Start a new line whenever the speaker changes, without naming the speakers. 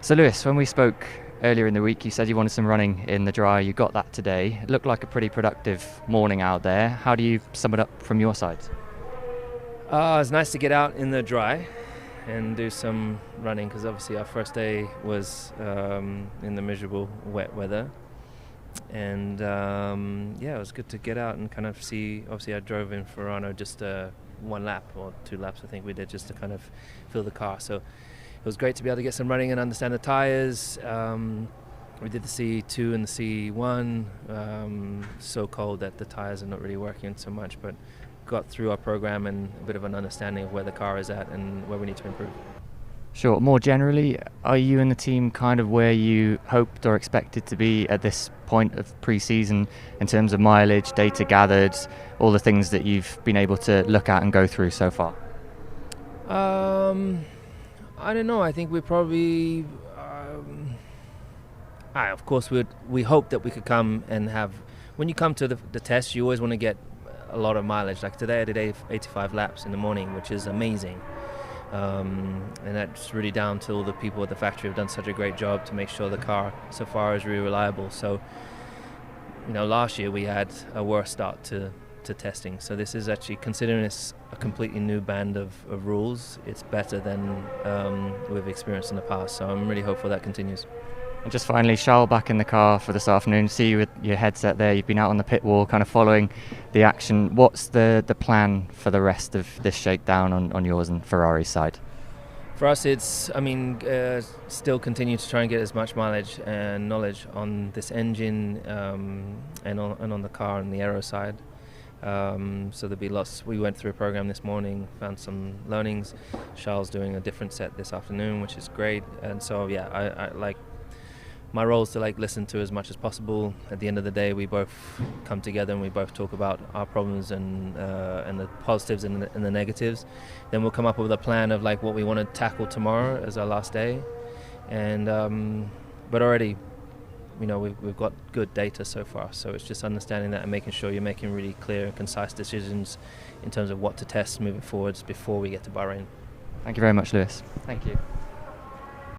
So Lewis, when we spoke earlier in the week, you said you wanted some running in the dry. You got that today. It looked like a pretty productive morning out there. How do you sum it up from your side?
It's nice to get out in the dry and do some running, because obviously our first day was in the miserable wet weather. And it was good to get out and kind of see. Obviously I drove in Verano just one lap or 2 laps I think we did, just to kind of feel the car. So it was great to be able to get some running and understand the tyres. We did the C2 and the C1, so cold that the tyres are not really working so much, but got through our program and a bit of an understanding of where the car is at and where we need to improve.
Sure. More generally, are you and the team kind of where you hoped or expected to be at this point of pre-season in terms of mileage, data gathered, all the things that you've been able to look at and go through so far?
I don't know. I think we probably, of course, we hope that we could come and have. When you come to the test, you always want to get a lot of mileage. Like today, I did 85 laps in the morning, which is amazing. And that's really down to all the people at the factory who've done such a great job to make sure the car so far is really reliable. So, last year we had a worse start to testing. So this is actually, considering it's a completely new band of rules, it's better than we've experienced in the past. So I'm really hopeful that continues.
And just finally, Charles back in the car for this afternoon. See you with your headset there. You've been out on the pit wall kind of following the action. What's the plan for the rest of this shakedown on yours and Ferrari's side?
For us, it's, still continue to try and get as much mileage and knowledge on this engine and on the car and the aero side. So there'll be lots. We went through a program this morning, found some learnings. Charles doing a different set this afternoon, which is great. And so, I like, my role is to listen to as much as possible. At the end of the day, we both come together and we both talk about our problems and the positives and the negatives. Then we'll come up with a plan of what we want to tackle tomorrow as our last day. And but already, we've got good data so far. So it's just understanding that and making sure you're making really clear and concise decisions in terms of what to test moving forwards before we get to Bahrain.
Thank you very much, Lewis.
Thank you.